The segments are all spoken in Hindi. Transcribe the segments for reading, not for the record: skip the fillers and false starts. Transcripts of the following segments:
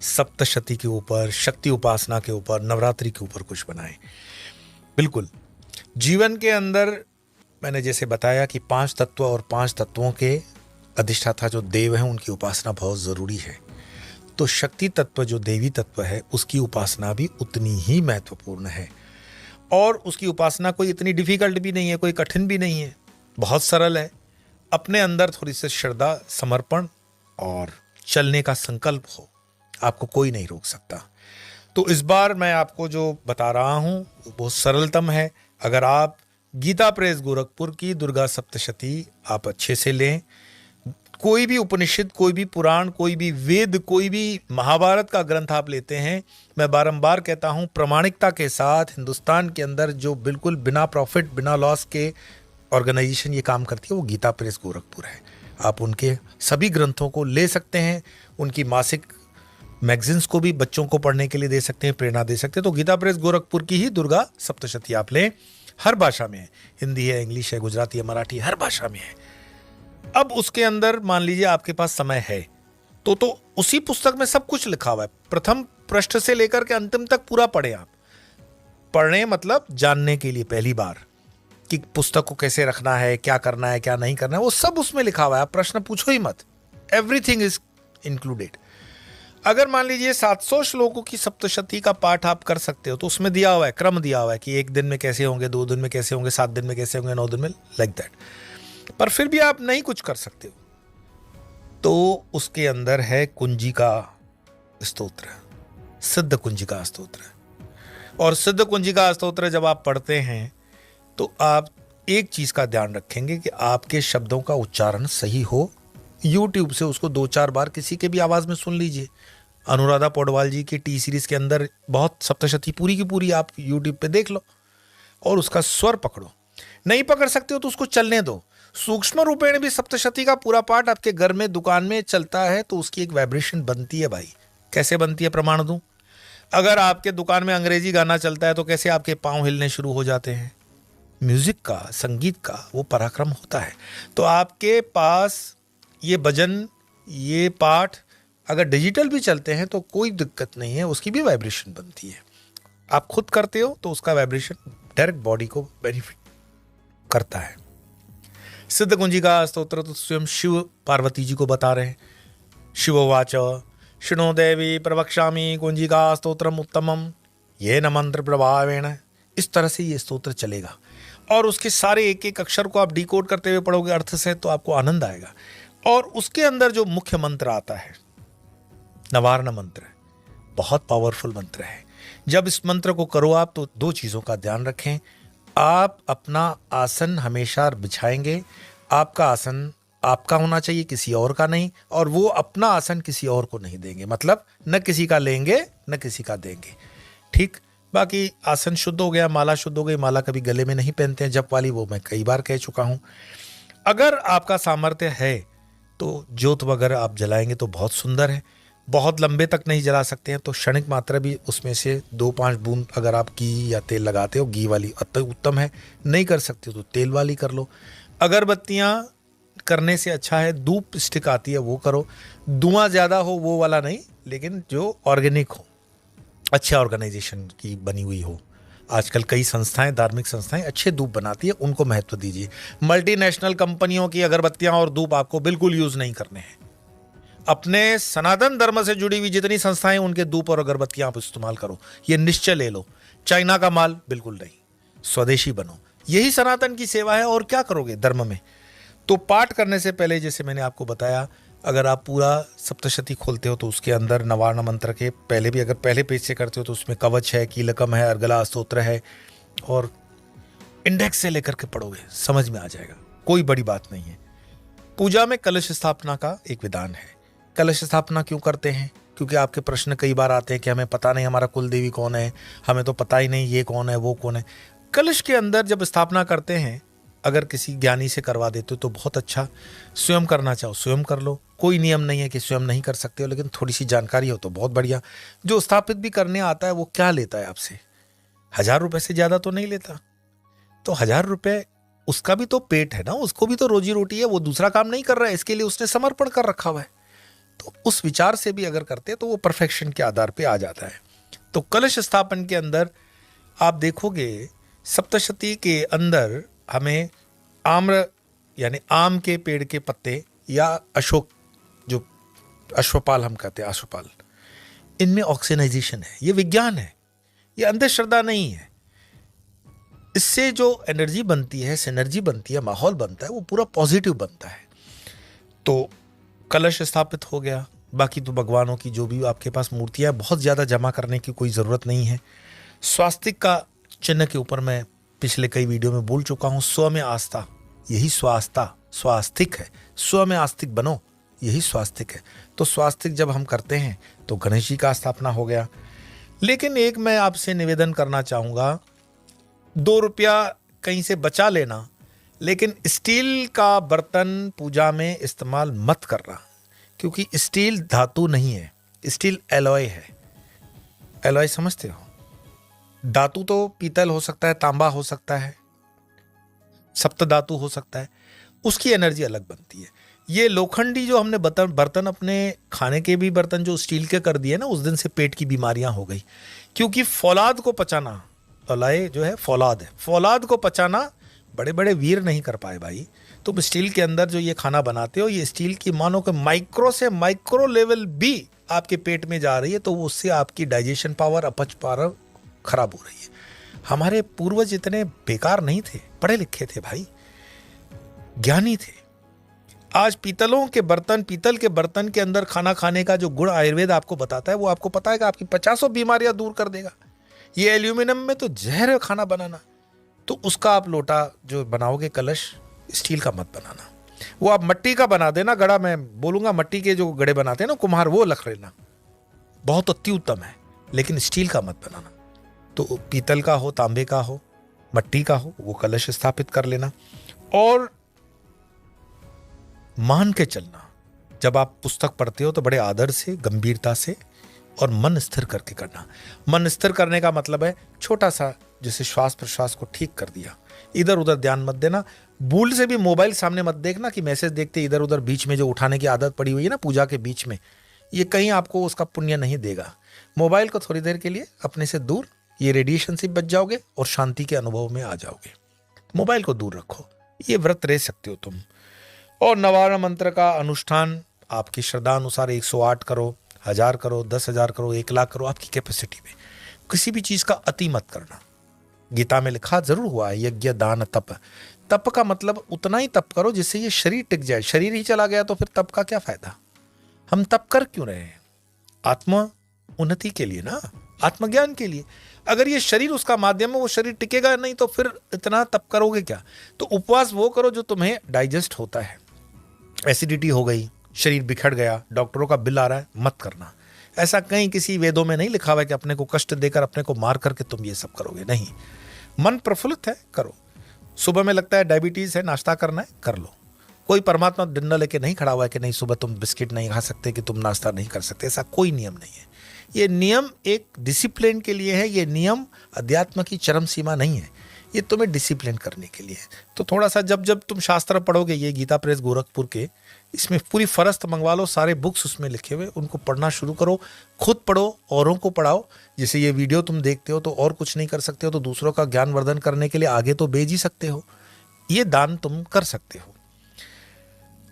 सप्तशती के ऊपर, शक्ति उपासना के ऊपर, नवरात्रि के ऊपर कुछ बनाएं। बिल्कुल जीवन के अंदर मैंने जैसे बताया कि 5 तत्व और 5 तत्वों के अधिष्ठाता जो देव हैं उनकी उपासना बहुत ज़रूरी है। तो शक्ति तत्व जो देवी तत्व है उसकी उपासना भी उतनी ही महत्वपूर्ण है। और उसकी उपासना कोई इतनी डिफिकल्ट भी नहीं है, कोई कठिन भी नहीं है, बहुत सरल है। अपने अंदर थोड़ी सी श्रद्धा, समर्पण और चलने का संकल्प हो, आपको कोई नहीं रोक सकता। तो इस बार मैं आपको जो बता रहा हूँ वो सरलतम है। अगर आप गीता प्रेस गोरखपुर की दुर्गा सप्तशती आप अच्छे से लें, कोई भी उपनिषद, कोई भी पुराण, कोई भी वेद, कोई भी महाभारत का ग्रंथ आप लेते हैं, मैं बारंबार कहता हूं प्रामाणिकता के साथ हिंदुस्तान के अंदर जो बिल्कुल बिना प्रॉफिट, बिना लॉस के ऑर्गेनाइजेशन ये काम करती है वो गीता प्रेस गोरखपुर है। आप उनके सभी ग्रंथों को ले सकते हैं, उनकी मासिक मैगजीन्स को भी बच्चों को पढ़ने के लिए दे सकते हैं, प्रेरणा दे सकते हैं। तो गीता प्रेस गोरखपुर की ही दुर्गा सप्तशती आप लें, हर भाषा में है, हिंदी है, इंग्लिश है, गुजराती है, मराठी, हर भाषा में है। अब उसके अंदर मान लीजिए आपके पास समय है तो उसी पुस्तक में सब कुछ लिखा हुआ है, प्रथम पृष्ठ से लेकर के अंतिम तक पूरा पढ़ें आप। पढ़ने मतलब जानने के लिए पहली बार कि पुस्तक को कैसे रखना है, क्या करना है, क्या नहीं करना है, वो सब उसमें लिखा हुआ है। आप प्रश्न पूछो ही मत, एवरीथिंग इज इंक्लूडेड। अगर मान लीजिए 700 श्लोकों की सप्तशती का पाठ आप कर सकते हो तो उसमें दिया हुआ है, क्रम दिया हुआ है कि 1 दिन में कैसे होंगे, 2 दिन में कैसे होंगे, 7 दिन में कैसे होंगे, 9 दिन में, लाइक दैट। पर फिर भी आप नहीं कुछ कर सकते हो तो उसके अंदर है कुंजिका स्तोत्र, सिद्ध कुंजिका स्तोत्र। और सिद्ध कुंजिका स्तोत्र जब आप पढ़ते हैं तो आप एक चीज का ध्यान रखेंगे कि आपके शब्दों का उच्चारण सही हो। यूट्यूब से उसको 2-4 बार किसी के भी आवाज में सुन लीजिए। अनुराधा पौडवाल जी की टी सीरीज के अंदर बहुत सप्तशती पूरी की पूरी आप यूट्यूब पे देख लो और उसका स्वर पकड़ो। नहीं पकड़ सकते हो तो उसको चलने दो। सूक्ष्म रूपेण भी सप्तशती का पूरा पाठ आपके घर में, दुकान में चलता है तो उसकी एक वाइब्रेशन बनती है भाई। कैसे बनती है प्रमाण दूं? अगर आपके दुकान में अंग्रेजी गाना चलता है तो कैसे आपके पांव हिलने शुरू हो जाते हैं? म्यूजिक का, संगीत का वो पराक्रम होता है। तो आपके पास ये भजन, ये पाठ अगर डिजिटल भी चलते हैं तो कोई दिक्कत नहीं है, उसकी भी वाइब्रेशन बनती है। आप खुद करते हो तो उसका वाइब्रेशन डायरेक्ट बॉडी को बेनिफिट करता है। सिद्ध कुंजिका स्तोत्र तो स्वयं शिव पार्वती जी को बता रहे हैं। शिवोवाच शृणो देवी प्रवक्ष्यामि कुंजिका स्तोत्रम उत्तमम ये न मंत्र प्रभावेण। इस तरह से ये स्तोत्र चलेगा और उसके सारे एक एक अक्षर को आप डिकोड करते हुए पढ़ोगे अर्थ से तो आपको आनंद आएगा। और उसके अंदर जो मुख्य मंत्र आता है नवारण मंत्र, बहुत पावरफुल मंत्र है। जब इस मंत्र को करो आप तो 2 चीजों का ध्यान रखें। आप अपना आसन हमेशा बिछाएंगे, आपका आसन आपका होना चाहिए, किसी और का नहीं, और वो अपना आसन किसी और को नहीं देंगे। मतलब न किसी का लेंगे न किसी का देंगे, ठीक। बाकी आसन शुद्ध हो गया, माला शुद्ध हो गई। माला कभी गले में नहीं पहनते हैं जप वाली, वो मैं कई बार कह चुका हूं। अगर आपका सामर्थ्य है तो ज्योत वगैरह आप जलाएंगे तो बहुत सुंदर है। बहुत लंबे तक नहीं जला सकते हैं तो क्षणिक मात्रा भी उसमें से 2-5 बूंद अगर आप घी या तेल लगाते हो, घी वाली अति उत्तम है। नहीं कर सकते तो तेल वाली कर लो। अगरबत्तियां करने से अच्छा है धूप स्टिक आती है वो करो। धुआं ज्यादा हो वो वाला नहीं, लेकिन जो ऑर्गेनिक हो, अच्छे ऑर्गेनाइजेशन की बनी हुई हो। आजकल कई संस्थाएं, धार्मिक संस्थाएं अच्छे धूप बनाती है, उनको महत्व दीजिए। मल्टीनेशनल कंपनियों की अगरबत्तियां और धूप आपको बिल्कुल यूज नहीं करने हैं। अपने सनातन धर्म से जुड़ी हुई जितनी संस्थाएं उनके धूप और अगरबत्तियां आप इस्तेमाल करो, ये निश्चय ले लो। चाइना का माल बिल्कुल नहीं, स्वदेशी बनो। यही सनातन की सेवा है। और क्या करोगे धर्म में? तो पाठ करने से पहले जैसे मैंने आपको बताया, अगर आप पूरा सप्तशती खोलते हो तो उसके अंदर नवारण मंत्र के पहले भी, अगर पहले पेज से करते हो तो उसमें कवच है, कीलकम है, अर्गला स्तोत्र है, और इंडेक्स से लेकर के पढ़ोगे समझ में आ जाएगा, कोई बड़ी बात नहीं है। पूजा में कलश स्थापना का एक विधान है। कलश स्थापना क्यों करते हैं? क्योंकि आपके प्रश्न कई बार आते हैं कि हमें पता नहीं हमारा कुल देवी कौन है, हमें तो पता ही नहीं ये कौन है वो कौन है। कलश के अंदर जब स्थापना करते हैं, अगर किसी ज्ञानी से करवा देते हो तो बहुत अच्छा। स्वयं करना चाहो स्वयं कर लो, कोई नियम नहीं है कि स्वयं नहीं कर सकते हो, लेकिन थोड़ी सी जानकारी हो तो बहुत बढ़िया। जो स्थापित भी करने आता है वो क्या लेता है आपसे? 1000 रुपए से ज्यादा तो नहीं लेता। तो 1000 रुपए उसका भी तो पेट है ना, उसको भी तो रोजी रोटी है, वो दूसरा काम नहीं कर रहा है, इसके लिए उसने समर्पण कर रखा हुआ है। तो उस विचार से भी अगर करते हैं तो वो परफेक्शन के आधार पे आ जाता है। तो कलश स्थापन के अंदर आप देखोगे सप्तशती के अंदर हमें आम्र यानी आम के पेड़ के पत्ते या अशोक, जो अश्वपाल हम कहते हैं, अश्वपाल, इनमें ऑक्सीजनाइजेशन है। ये विज्ञान है, ये अंधश्रद्धा नहीं है। इससे जो एनर्जी बनती है, सिनर्जी बनती है, माहौल बनता है, वो पूरा पॉजिटिव बनता है। तो कलश स्थापित हो गया। बाकी तो भगवानों की जो भी आपके पास मूर्तियां, बहुत ज़्यादा जमा करने की कोई ज़रूरत नहीं है। स्वास्तिक का चिन्ह के ऊपर मैं पिछले कई वीडियो में बोल चुका हूँ, स्व में आस्था, यही स्वास्तिक है। स्व में आस्तिक बनो, यही स्वास्तिक है। तो स्वास्तिक जब हम करते हैं तो गणेश जी का स्थापना हो गया। लेकिन एक मैं आपसे निवेदन करना चाहूँगा, 2 रुपया कहीं से बचा लेना, लेकिन स्टील का बर्तन पूजा में इस्तेमाल मत करना, क्योंकि स्टील धातु नहीं है, स्टील एलॉय है। एलॉय समझते हो? धातु तो पीतल हो सकता है, तांबा हो सकता है, सप्त धातु हो सकता है, उसकी एनर्जी अलग बनती है। ये लोखंडी जो हमने बर्तन अपने खाने के भी बर्तन जो स्टील के कर दिए ना, उस दिन से पेट की बीमारियां हो गई, क्योंकि फौलाद को पचाना, एलॉय जो है फौलाद है, फौलाद को पचाना बड़े बड़े वीर नहीं कर पाए भाई। तुम स्टील के अंदर जो ये खाना बनाते हो, ये स्टील की मानो कि माइक्रो से माइक्रो लेवल भी आपके पेट में जा रही है, तो उससे आपकी डाइजेशन पावर, अपच पावर खराब हो रही है। हमारे पूर्वज इतने बेकार नहीं थे, पढ़े लिखे थे भाई, ज्ञानी थे। आज पीतल के बर्तन के अंदर खाना खाने का जो गुण आयुर्वेद आपको बताता है, वो आपको पता है कि आपकी 50 बीमारियां दूर कर देगा। ये एल्यूमिनियम में तो जहर है खाना बनाना। तो उसका आप लोटा जो बनाओगे कलश, स्टील का मत बनाना, वो आप मिट्टी का बना देना। गड़ा, मैं बोलूंगा मिट्टी के जो गड़े बनाते हैं ना कुम्हार, वो रख लेना, बहुत अति उत्तम है, लेकिन स्टील का मत बनाना। तो पीतल का हो, तांबे का हो, मिट्टी का हो, वो कलश स्थापित कर लेना। और मान के चलना, जब आप पुस्तक पढ़ते हो तो बड़े आदर से, गंभीरता से और मन स्थिर करके करना। मन स्थिर करने का मतलब है छोटा सा, जैसे श्वास प्रश्वास को ठीक कर दिया, इधर उधर ध्यान मत देना। भूल से भी मोबाइल सामने मत देखना कि मैसेज देखते इधर उधर बीच में जो उठाने की आदत पड़ी हुई है ना पूजा के बीच में, ये कहीं आपको उसका पुण्य नहीं देगा। मोबाइल को थोड़ी देर के लिए अपने से दूर, ये रेडिएशन से बच जाओगे और शांति के अनुभव में आ जाओगे। मोबाइल को दूर रखो, ये व्रत रह सकते हो तुम। और नवारण मंत्र का अनुष्ठान आपकी श्रद्धा अनुसार 108 करो, 1000 करो, 10,000 करो, 1 लाख करो, आपकी कैपेसिटी में। किसी भी चीज का अति मत करना। गीता में लिखा जरूर हुआ है, यज्ञ दान तप। तप का मतलब उतना ही तप करो जिससे ये शरीर टिक जाए। शरीर ही चला गया तो फिर तप का क्या फायदा? हम तप कर क्यों रहे हैं? आत्मा उन्नति के लिए ना, आत्मज्ञान के लिए। अगर ये शरीर उसका माध्यम है, वो शरीर टिकेगा नहीं, तो फिर इतना तप करोगे क्या? तो उपवास वो करो जो तुम्हें डाइजेस्ट होता है। एसिडिटी हो गई, शरीर बिखर गया, डॉक्टरों का बिल आ रहा है, मत करना। ऐसा कहीं किसी वेदों में नहीं लिखा हुआ है कि अपने को कष्ट देकर, अपने को मार करके तुम ये सब करोगे। नहीं, मन प्रफुल्लित है, करो। सुबह में लगता है डायबिटीज है, नाश्ता करना है, कर लो। कोई परमात्मा डंडा लेके नहीं खड़ा हुआ है कि नहीं सुबह तुम बिस्किट नहीं खा सकते, कि तुम नाश्ता नहीं कर सकते। ऐसा कोई नियम नहीं है। ये नियम एक डिसिप्लिन के लिए है। ये नियम अध्यात्म की चरम सीमा नहीं है, ये तुम्हें डिसिप्लिन करने के लिए है। तो थोड़ा सा जब तुम शास्त्र पढ़ोगे, ये गीता प्रेस गोरखपुर के, इसमें पूरी फरस्त मंगवा लो, सारे बुक्स उसमें लिखे हुए, उनको पढ़ना शुरू करो। खुद पढ़ो, औरों को पढ़ाओ। जैसे ये वीडियो तुम देखते हो तो और कुछ नहीं कर सकते हो, तो दूसरों का ज्ञान वर्धन करने के लिए आगे तो भेज ही सकते हो। ये दान तुम कर सकते हो।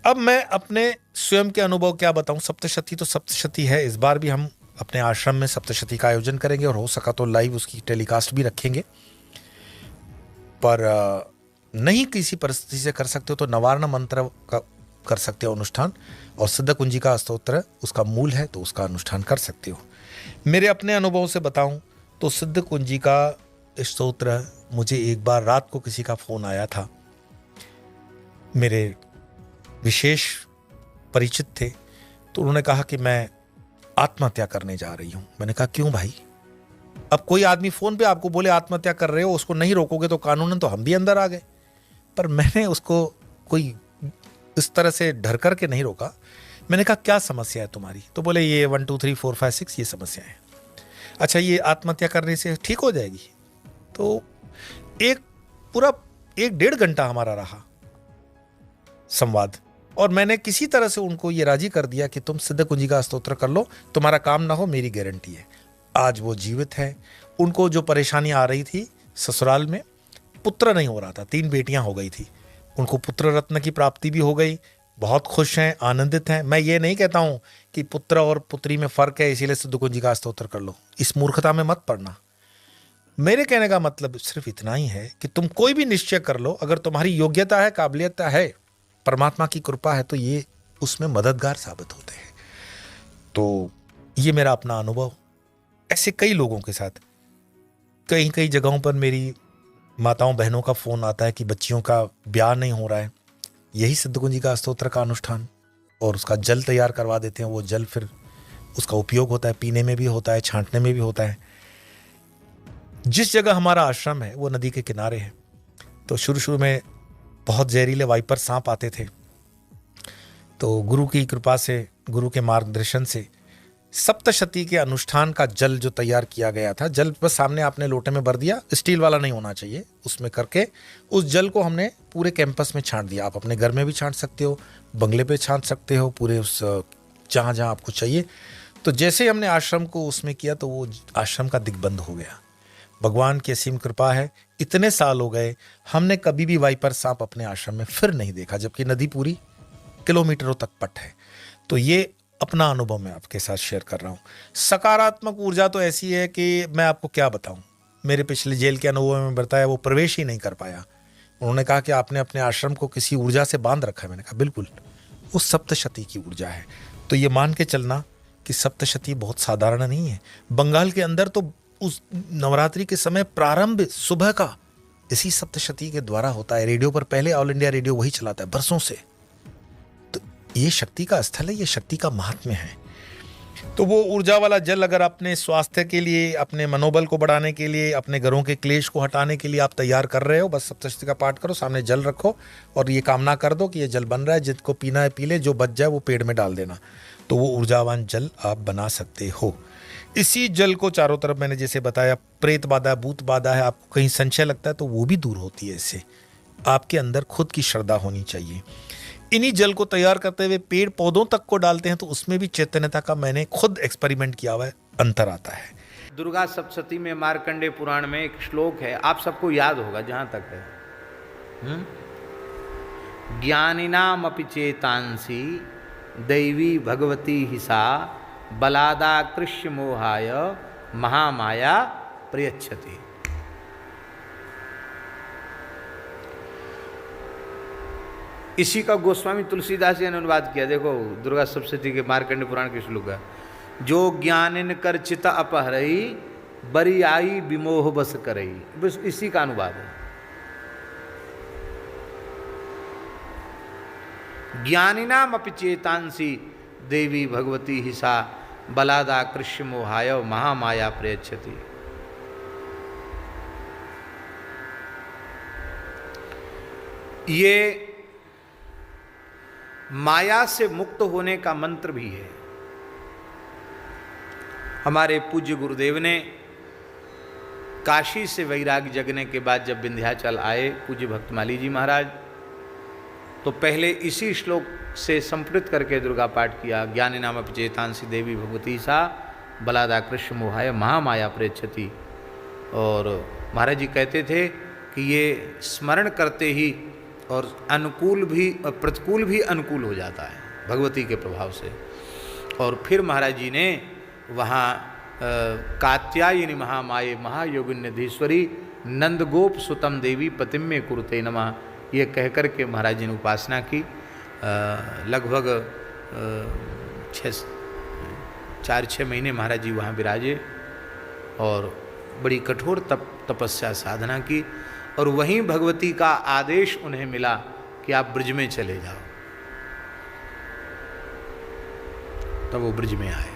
अब मैं अपने स्वयं के अनुभव क्या बताऊं। सप्तशती तो सप्तशती है। इस बार भी हम अपने आश्रम में सप्तशती का आयोजन करेंगे और हो सका तो लाइव उसकी टेलीकास्ट भी रखेंगे। पर नहीं किसी परिस्थिति से कर सकते हो तो नवारण मंत्र का कर सकते हो अनुष्ठान, और सिद्ध कुंजी का स्तोत्र उसका मूल है, तो उसका अनुष्ठान कर सकते हो। मेरे अपने अनुभव से बताऊं तो सिद्ध कुंजी का स्तोत्र, मुझे एक बार रात को किसी का फोन आया था, मेरे विशेष परिचित थे, तो उन्होंने कहा कि मैं आत्महत्या करने जा रही हूं। मैंने कहा क्यों भाई? अब कोई आदमी फोन पे आपको बोले आत्महत्या कर रहे हो, उसको नहीं रोकोगे तो कानूनन तो हम भी अंदर आ गए। पर मैंने उसको कोई इस तरह से डर करके नहीं रोका। मैंने कहा क्या समस्या है तुम्हारी? तो बोले ये 1 2 3 4 5 6 ये समस्या है। अच्छा, ये आत्महत्या करने से ठीक हो जाएगी? तो एक पूरा 1 डेढ़ घंटा हमारा रहा संवाद, और मैंने किसी तरह से उनको ये राजी कर दिया कि तुम सिद्ध कुंजिका स्तोत्र कर लो, तुम्हारा काम ना हो मेरी गारंटी है। आज वो जीवित है। उनको जो परेशानी आ रही थी ससुराल में, पुत्र नहीं हो रहा था, 3 बेटियां हो गई थी, उनको पुत्र रत्न की प्राप्ति भी हो गई, बहुत खुश हैं, आनंदित हैं। मैं ये नहीं कहता हूं कि पुत्र और पुत्री में फर्क है इसीलिए सिद्ध कुंजिका स्तोत्र कर लो, इस मूर्खता में मत पड़ना। मेरे कहने का मतलब सिर्फ इतना ही है कि तुम कोई भी निश्चय कर लो, अगर तुम्हारी योग्यता है, काबिलियत है, परमात्मा की कृपा है, तो ये उसमें मददगार साबित होते हैं। तो ये मेरा अपना अनुभव, ऐसे कई लोगों के साथ, कई कई जगहों पर मेरी माताओं बहनों का फोन आता है कि बच्चियों का ब्याह नहीं हो रहा है, यही सिद्ध कुंजिका स्तोत्र का अनुष्ठान, और उसका जल तैयार करवा देते हैं। वो जल फिर उसका उपयोग होता है, पीने में भी होता है, छांटने में भी होता है। जिस जगह हमारा आश्रम है वो नदी के किनारे है, तो शुरू शुरू में बहुत जहरीले वाइपर सांप आते थे। तो गुरु की कृपा से, गुरु के मार्गदर्शन से सप्तशती के अनुष्ठान का जल जो तैयार किया गया था, जल बस सामने आपने लोटे में भर दिया, स्टील वाला नहीं होना चाहिए, उसमें करके उस जल को हमने पूरे कैंपस में छांट दिया। आप अपने घर में भी छांट सकते हो, बंगले पे छांट सकते हो, पूरे उस जहाँ जहाँ आपको चाहिए। तो जैसे हमने आश्रम को उसमें किया तो वो आश्रम का दिग्बंध हो गया। भगवान की असीम कृपा है, इतने साल हो गए हमने कभी भी वाइपर सांप अपने आश्रम में फिर नहीं देखा, जबकि नदी पूरी किलोमीटरों तक पट है। तो ये अपना अनुभव मैं आपके साथ शेयर कर रहा हूँ। सकारात्मक ऊर्जा तो ऐसी है कि मैं आपको क्या बताऊं। मेरे पिछले जेल के अनुभव में बताया, वो प्रवेश ही नहीं कर पाया। उन्होंने कहा कि आपने अपने आश्रम को किसी ऊर्जा से बांध रखा है। मैंने कहा बिल्कुल, वो सप्तशती की ऊर्जा है। तो ये मान के चलना कि सप्तशती बहुत साधारण नहीं है। बंगाल के अंदर तो उस नवरात्रि के समय प्रारंभ सुबह का इसी सप्तशती के द्वारा होता है। रेडियो पर पहले ऑल इंडिया रेडियो वही चलाता है बरसों से। तो ये शक्ति का स्थल है, ये शक्ति का महात्म्य है। तो वो ऊर्जा वाला जल अगर अपने स्वास्थ्य के लिए, अपने मनोबल को बढ़ाने के लिए, अपने घरों के क्लेश को हटाने के लिए आप तैयार कर रहे हो, बस सप्तशती का पाठ करो, सामने जल रखो और ये कामना कर दो कि ये जल बन रहा है, जिसको पीना है पी ले, जो बच जाए वो पेड़ में डाल देना। तो वो ऊर्जावान जल आप बना सकते हो। इसी जल को चारों तरफ, मैंने जैसे बताया, प्रेत बाधा, भूत बाधा है, आपको कहीं संशय लगता है तो वो भी दूर होती है इससे। आपके अंदर खुद की श्रद्धा होनी चाहिए। इन्हीं जल को तैयार करते हुए पेड़ पौधों तक को डालते हैं, तो उसमें भी चैतन्यता का मैंने खुद एक्सपेरिमेंट किया हुआ है, अंतर आता है। दुर्गा सप्तशती में मार्कंडेय पुराण में एक श्लोक है, आप सबको याद होगा जहां तक है, ज्ञानिनाम अपि चेतांसी दैवी भगवती हिसा बलादाकृष्य मोहाय महामाया प्रयच्छति। इसी का गोस्वामी तुलसीदास जी ने अनुवाद किया। देखो दुर्गा सप्तशती के मार्कंडेय पुराण के श्लोक है, जो ज्ञानिन कर चित अपहरई बरी आई विमोह बस करई, बस इसी का अनुवाद है। ज्ञानिनाम अपि चेतांसी देवी भगवती हिसा बलादा कृष्ण मोहाय महामाया प्रयच्छति। ये माया से मुक्त होने का मंत्र भी है। हमारे पूज्य गुरुदेव ने काशी से वैराग्य जगने के बाद जब विंध्याचल आए पूज्य भक्तमाली जी महाराज, तो पहले इसी श्लोक से संप्रेत करके दुर्गा पाठ किया, ज्ञानी नाम अपि चेतांसी देवी भगवती सा बलादा कृष्ण मोहाय महामाया प्रयच्छति। और महाराज जी कहते थे कि ये स्मरण करते ही और अनुकूल भी प्रतिकूल भी अनुकूल हो जाता है भगवती के प्रभाव से। और फिर महाराज जी ने वहाँ कात्यायनी महामाये महायोगिन्यधीश्वरी नंदगोप सुतम देवी पतिम में कुरुते नमः, ये कहकर के महाराज जी ने उपासना की। लगभग 4-6 महीने महाराज जी वहाँ विराजे और बड़ी कठोर तपस्या साधना की। और वहीं भगवती का आदेश उन्हें मिला कि आप ब्रज में चले जाओ, तब वो ब्रज में आए।